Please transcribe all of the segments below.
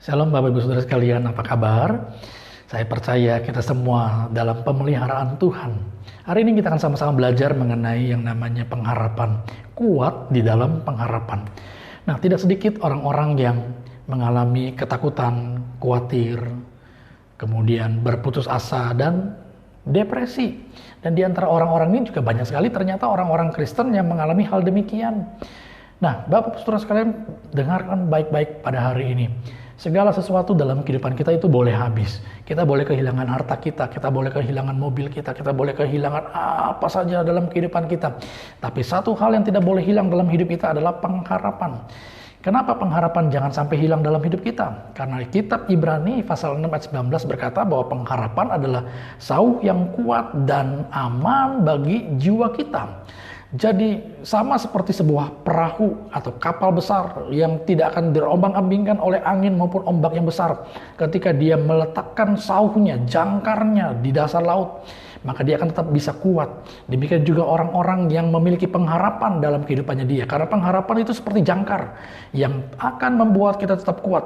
Shalom Bapak Ibu Saudara sekalian, apa kabar? Saya percaya kita semua dalam pemeliharaan Tuhan. Hari ini kita akan sama-sama belajar mengenai yang namanya pengharapan. Kuat di dalam pengharapan. Nah, tidak sedikit orang-orang yang mengalami ketakutan, khawatir, kemudian berputus asa dan depresi. Dan di antara orang-orang ini juga banyak sekali ternyata orang-orang Kristen yang mengalami hal demikian. Nah, Bapak Ibu Saudara sekalian, dengarkan baik-baik pada hari ini. Segala sesuatu dalam kehidupan kita itu boleh habis. Kita boleh kehilangan harta kita boleh kehilangan mobil kita boleh kehilangan apa saja dalam kehidupan kita. Tapi satu hal yang tidak boleh hilang dalam hidup kita adalah pengharapan. Kenapa pengharapan jangan sampai hilang dalam hidup kita? Karena kitab Ibrani pasal 6 ayat 19 berkata bahwa pengharapan adalah sauh yang kuat dan aman bagi jiwa kita. Jadi sama seperti sebuah perahu atau kapal besar yang tidak akan dirombang-ambingkan oleh angin maupun ombak yang besar. Ketika dia meletakkan sauhnya, jangkarnya di dasar laut, maka dia akan tetap bisa kuat. Demikian juga orang-orang yang memiliki pengharapan dalam kehidupannya dia. Karena pengharapan itu seperti jangkar yang akan membuat kita tetap kuat.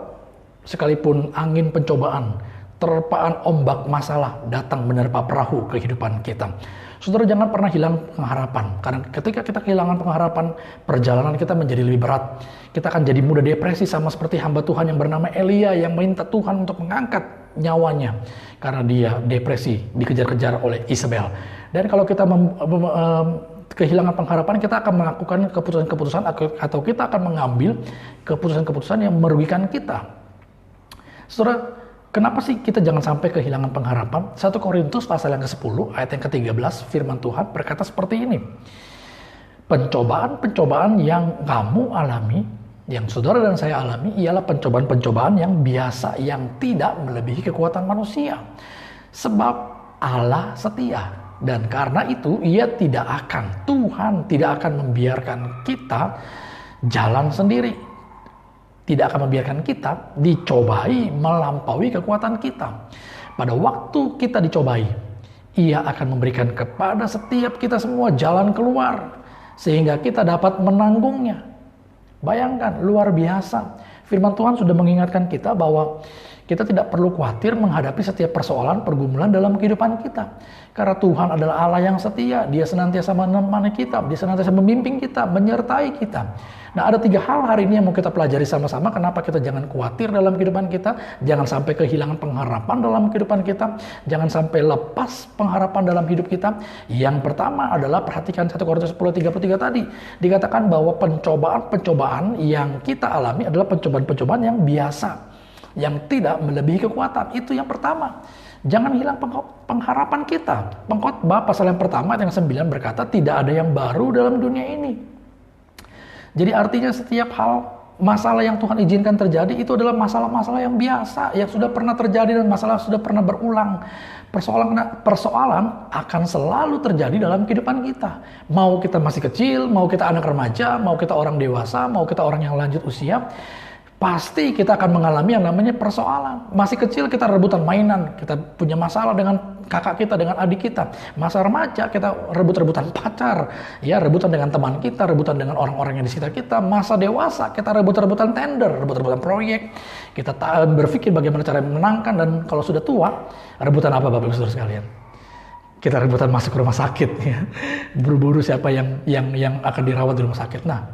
Sekalipun angin pencobaan, terpaan ombak masalah datang menerpa perahu kehidupan kita. Saudara, jangan pernah hilang pengharapan. Karena ketika kita kehilangan pengharapan, perjalanan kita menjadi lebih berat. Kita akan jadi mudah depresi sama seperti hamba Tuhan yang bernama Elia yang minta Tuhan untuk mengangkat nyawanya. Karena dia depresi, dikejar-kejar oleh Isabel. Dan kalau kita kehilangan pengharapan, kita akan melakukan keputusan-keputusan atau kita akan mengambil keputusan-keputusan yang merugikan kita. Saudara, kenapa sih kita jangan sampai kehilangan pengharapan? 1 Korintus pasal yang ke-10 ayat yang ke-13 firman Tuhan berkata seperti ini. Pencobaan-pencobaan yang kamu alami, yang saudara dan saya alami, ialah pencobaan-pencobaan yang biasa, yang tidak melebihi kekuatan manusia. Sebab Allah setia. Dan karena itu Tuhan tidak akan membiarkan kita jalan sendiri. Tidak akan membiarkan kita dicobai melampaui kekuatan kita. Pada waktu kita dicobai, Ia akan memberikan kepada setiap kita semua jalan keluar, sehingga kita dapat menanggungnya. Bayangkan, luar biasa. Firman Tuhan sudah mengingatkan kita bahwa kita tidak perlu khawatir menghadapi setiap persoalan, pergumulan dalam kehidupan kita. Karena Tuhan adalah Allah yang setia. Dia senantiasa menemani kita. Dia senantiasa membimbing kita, menyertai kita. Nah, ada 3 hal hari ini yang mau kita pelajari sama-sama. Kenapa kita jangan khawatir dalam kehidupan kita. Jangan sampai kehilangan pengharapan dalam kehidupan kita. Jangan sampai lepas pengharapan dalam hidup kita. Yang pertama adalah perhatikan 1 Korintus 10:33 tadi. Dikatakan bahwa pencobaan-pencobaan yang kita alami adalah pencobaan-pencobaan yang biasa. Yang tidak melebihi kekuatan. Itu yang pertama. Jangan hilang pengharapan kita. Pengkhotbah pasal yang pertama yang 9 berkata tidak ada yang baru dalam dunia ini. Jadi artinya setiap hal masalah yang Tuhan izinkan terjadi itu adalah masalah-masalah yang biasa, yang sudah pernah terjadi dan masalah sudah pernah berulang. Persoalan akan selalu terjadi dalam kehidupan kita. Mau kita masih kecil, mau kita anak remaja, mau kita orang dewasa, mau kita orang yang lanjut usia, pasti kita akan mengalami yang namanya persoalan. Masih kecil kita rebutan mainan, kita punya masalah dengan kakak kita, dengan adik kita. Masa remaja kita rebut-rebutan pacar, ya, rebutan dengan teman kita, rebutan dengan orang-orang yang di sekitar kita. Masa dewasa kita rebut-rebutan tender, rebut-rebutan proyek. Kita berpikir bagaimana cara menangkan, dan kalau sudah tua, rebutan apa Bapak Ibu Saudara sekalian? Kita rebutan masuk ke rumah sakit, ya. Buru-buru siapa yang akan dirawat di rumah sakit. Nah,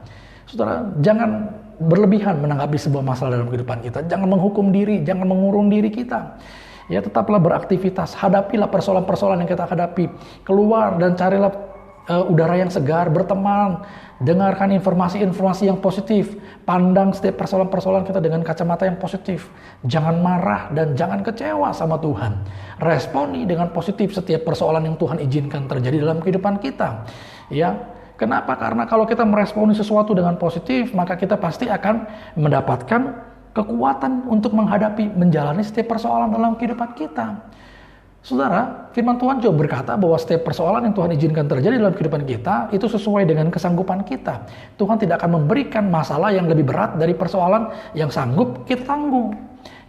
saudara, jangan berlebihan menanggapi sebuah masalah dalam kehidupan kita. Jangan menghukum diri, jangan mengurung diri kita. Ya, tetaplah beraktivitas, hadapilah persoalan-persoalan yang kita hadapi. Keluar dan carilah udara yang segar, berteman, dengarkan informasi-informasi yang positif. Pandang setiap persoalan-persoalan kita dengan kacamata yang positif. Jangan marah dan jangan kecewa sama Tuhan. Responi dengan positif setiap persoalan yang Tuhan izinkan terjadi dalam kehidupan kita. Ya, kenapa? Karena kalau kita meresponi sesuatu dengan positif, maka kita pasti akan mendapatkan kekuatan untuk menghadapi, menjalani setiap persoalan dalam kehidupan kita. Saudara, firman Tuhan juga berkata bahwa setiap persoalan yang Tuhan izinkan terjadi dalam kehidupan kita, itu sesuai dengan kesanggupan kita. Tuhan tidak akan memberikan masalah yang lebih berat dari persoalan yang sanggup kita tanggung.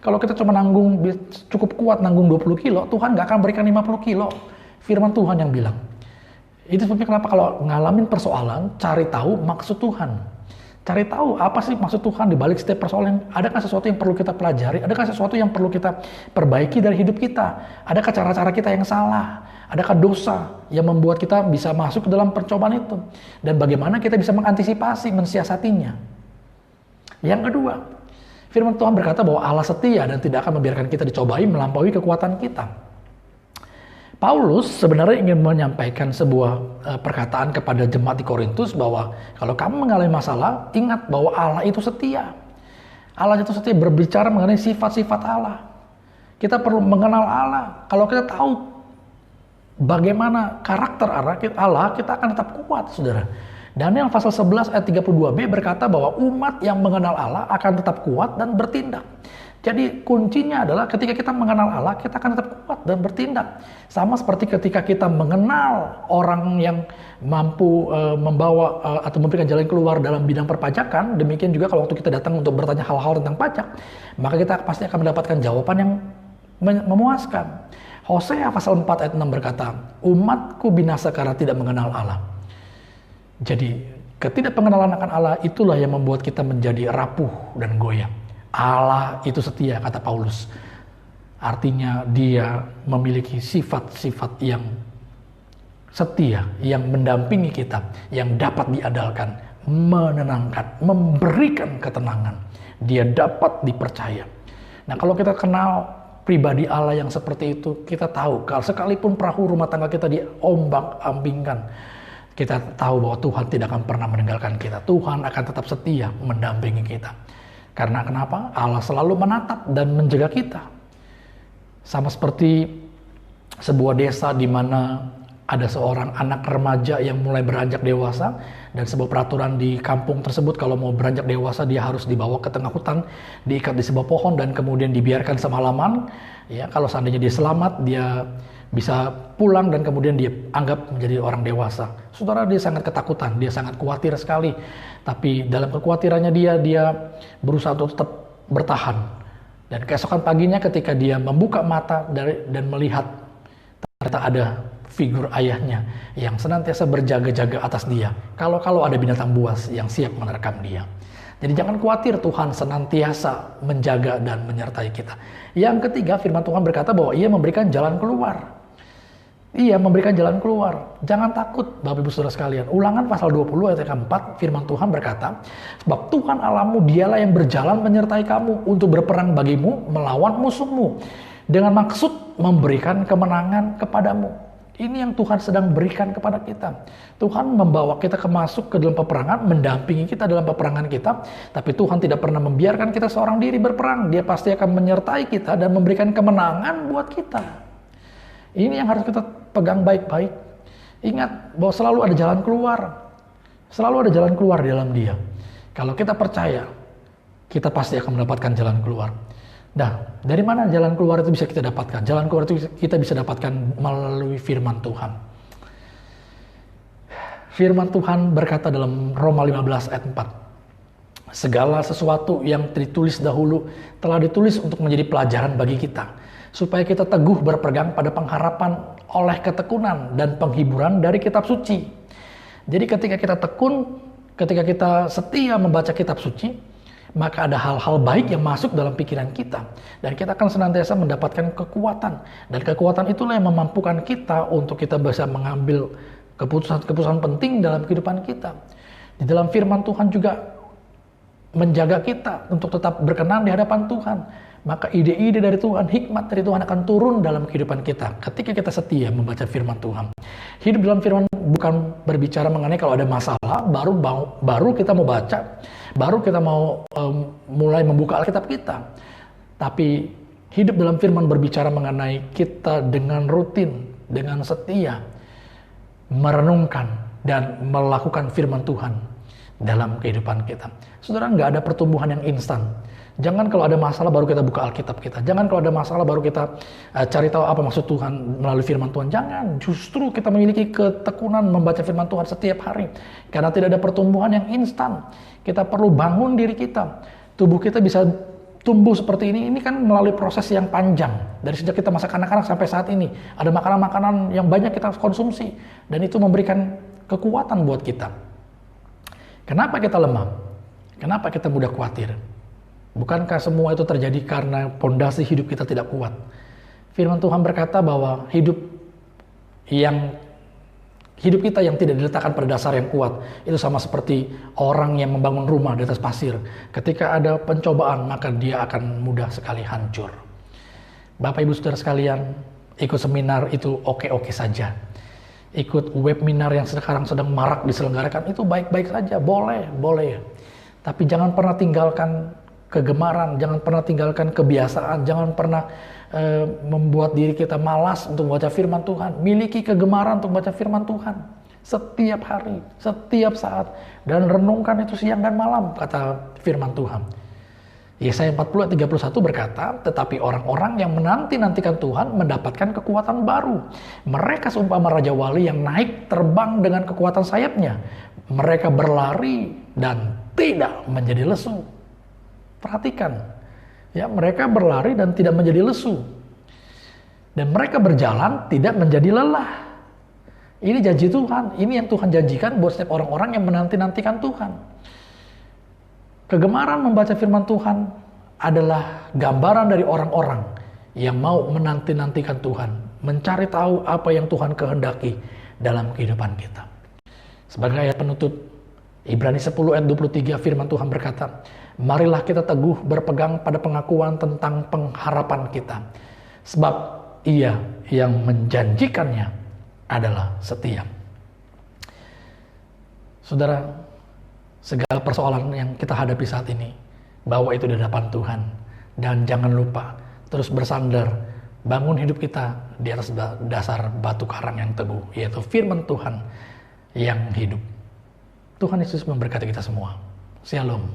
Kalau kita cuma nanggung, cukup kuat nanggung 20 kilo, Tuhan gak akan berikan 50 kilo. Firman Tuhan yang bilang. Itu sebabnya kenapa kalau ngalamin persoalan, cari tahu maksud Tuhan. Cari tahu apa sih maksud Tuhan di balik setiap persoalan. Adakah sesuatu yang perlu kita pelajari? Adakah sesuatu yang perlu kita perbaiki dari hidup kita? Adakah cara-cara kita yang salah? Adakah dosa yang membuat kita bisa masuk ke dalam percobaan itu? Dan bagaimana kita bisa mengantisipasi, mensiasatinya? Yang kedua, firman Tuhan berkata bahwa Allah setia dan tidak akan membiarkan kita dicobai melampaui kekuatan kita. Paulus sebenarnya ingin menyampaikan sebuah perkataan kepada jemaat di Korintus bahwa kalau kamu mengalami masalah, ingat bahwa Allah itu setia. Allah itu setia, berbicara mengenai sifat-sifat Allah. Kita perlu mengenal Allah. Kalau kita tahu bagaimana karakter Allah, kita akan tetap kuat, saudara. Daniel pasal 11 ayat 32b berkata bahwa umat yang mengenal Allah akan tetap kuat dan bertindak. Jadi kuncinya adalah ketika kita mengenal Allah, kita akan tetap kuat dan bertindak. Sama seperti ketika kita mengenal orang yang mampu membawa atau memberikan jalan keluar dalam bidang perpajakan, demikian juga kalau waktu kita datang untuk bertanya hal-hal tentang pajak, maka kita pasti akan mendapatkan jawaban yang memuaskan. Hosea pasal 4 ayat 6 berkata, umatku binasa karena tidak mengenal Allah. Jadi ketidakpengenalan akan Allah itulah yang membuat kita menjadi rapuh dan goyah. Allah itu setia, kata Paulus. Artinya dia memiliki sifat-sifat yang setia, yang mendampingi kita, yang dapat diandalkan, menenangkan, memberikan ketenangan. Dia dapat dipercaya. Nah, kalau kita kenal pribadi Allah yang seperti itu, kita tahu kalau sekalipun perahu rumah tangga kita diombak-ambingkan, kita tahu bahwa Tuhan tidak akan pernah meninggalkan kita. Tuhan akan tetap setia mendampingi kita. Karena kenapa? Allah selalu menatap dan menjaga kita. Sama seperti sebuah desa di mana ada seorang anak remaja yang mulai beranjak dewasa, dan sebuah peraturan di kampung tersebut kalau mau beranjak dewasa dia harus dibawa ke tengah hutan, diikat di sebuah pohon dan kemudian dibiarkan semalaman. Ya, kalau seandainya dia selamat, dia bisa pulang dan kemudian dia anggap menjadi orang dewasa. Saudara, dia sangat ketakutan, dia sangat khawatir sekali. Tapi dalam kekhawatirannya dia berusaha untuk tetap bertahan. Dan keesokan paginya ketika dia membuka mata dan melihat ternyata ada figur ayahnya yang senantiasa berjaga-jaga atas dia. Kalau ada binatang buas yang siap menerkam dia. Jadi jangan khawatir, Tuhan senantiasa menjaga dan menyertai kita. Yang ketiga, firman Tuhan berkata bahwa ia memberikan jalan keluar. Ia memberikan jalan keluar. Jangan takut, Bapak Ibu Saudara sekalian. Ulangan pasal 20 ayat keempat, firman Tuhan berkata, sebab Tuhan Allahmu dialah yang berjalan menyertai kamu untuk berperang bagimu melawan musuhmu, dengan maksud memberikan kemenangan kepadamu. Ini yang Tuhan sedang berikan kepada kita. Tuhan membawa kita masuk ke dalam peperangan, mendampingi kita dalam peperangan kita. Tapi Tuhan tidak pernah membiarkan kita seorang diri berperang. Dia pasti akan menyertai kita dan memberikan kemenangan buat kita. Ini yang harus kita pegang baik-baik. Ingat bahwa selalu ada jalan keluar. Selalu ada jalan keluar di dalam Dia. Kalau kita percaya, kita pasti akan mendapatkan jalan keluar. Nah, dari mana jalan keluar itu bisa kita dapatkan? Jalan keluar itu kita bisa dapatkan melalui firman Tuhan. Firman Tuhan berkata dalam Roma 15 ayat 4. Segala sesuatu yang ditulis dahulu telah ditulis untuk menjadi pelajaran bagi kita, supaya kita teguh berpegang pada pengharapan oleh ketekunan dan penghiburan dari kitab suci. Jadi ketika kita tekun, ketika kita setia membaca kitab suci, maka ada hal-hal baik yang masuk dalam pikiran kita. Dan kita akan senantiasa mendapatkan kekuatan. Dan kekuatan itulah yang memampukan kita untuk kita bisa mengambil keputusan-keputusan penting dalam kehidupan kita. Di dalam firman Tuhan juga menjaga kita untuk tetap berkenan di hadapan Tuhan. Maka ide-ide dari Tuhan, hikmat dari Tuhan akan turun dalam kehidupan kita ketika kita setia membaca firman Tuhan. Hidup dalam firman bukan berbicara mengenai kalau ada masalah baru kita mau baca, baru kita mau mulai membuka Alkitab kita. Tapi hidup dalam firman berbicara mengenai kita dengan rutin, dengan setia merenungkan dan melakukan firman Tuhan dalam kehidupan kita. Saudara, nggak ada pertumbuhan yang instan. Jangan kalau ada masalah baru kita buka Alkitab kita. Jangan kalau ada masalah baru kita cari tahu apa maksud Tuhan melalui firman Tuhan. Jangan. Justru kita memiliki ketekunan membaca firman Tuhan setiap hari. Karena tidak ada pertumbuhan yang instan. Kita perlu bangun diri kita. Tubuh kita bisa tumbuh seperti ini kan melalui proses yang panjang. Dari sejak kita masa kanak-kanak sampai saat ini. Ada makanan-makanan yang banyak kita konsumsi. Dan itu memberikan kekuatan buat kita. Kenapa kita lemah? Kenapa kita mudah khawatir? Bukankah semua itu terjadi karena pondasi hidup kita tidak kuat? Firman Tuhan berkata bahwa hidup kita yang tidak diletakkan pada dasar yang kuat itu sama seperti orang yang membangun rumah di atas pasir. Ketika ada pencobaan, maka dia akan mudah sekali hancur. Bapak Ibu Saudara sekalian, ikut seminar itu oke-oke saja. Ikut webinar yang sekarang sedang marak diselenggarakan itu baik-baik saja, boleh. Tapi jangan pernah tinggalkan kegemaran, jangan pernah tinggalkan kebiasaan, jangan pernah membuat diri kita malas untuk membaca firman Tuhan. Miliki kegemaran untuk membaca firman Tuhan setiap hari, setiap saat, dan renungkan itu siang dan malam, kata firman Tuhan. Yesaya 40 ayat 31 berkata, tetapi orang-orang yang menanti-nantikan Tuhan mendapatkan kekuatan baru. Mereka seumpama raja wali yang naik terbang dengan kekuatan sayapnya. Mereka berlari dan tidak menjadi lesu. Perhatikan, ya, mereka berlari dan tidak menjadi lesu. Dan mereka berjalan tidak menjadi lelah. Ini janji Tuhan, ini yang Tuhan janjikan buat setiap orang-orang yang menanti-nantikan Tuhan. Kegemaran membaca firman Tuhan adalah gambaran dari orang-orang yang mau menanti-nantikan Tuhan, mencari tahu apa yang Tuhan kehendaki dalam kehidupan kita. Sebagai ayat penutup, Ibrani 10 ayat 23 firman Tuhan berkata, marilah kita teguh berpegang pada pengakuan tentang pengharapan kita, sebab Ia yang menjanjikannya adalah setia. Saudara, segala persoalan yang kita hadapi saat ini, bawa itu di hadapan Tuhan. Dan jangan lupa, terus bersandar, bangun hidup kita di atas dasar batu karang yang teguh, yaitu firman Tuhan yang hidup. Tuhan Yesus memberkati kita semua. Shalom.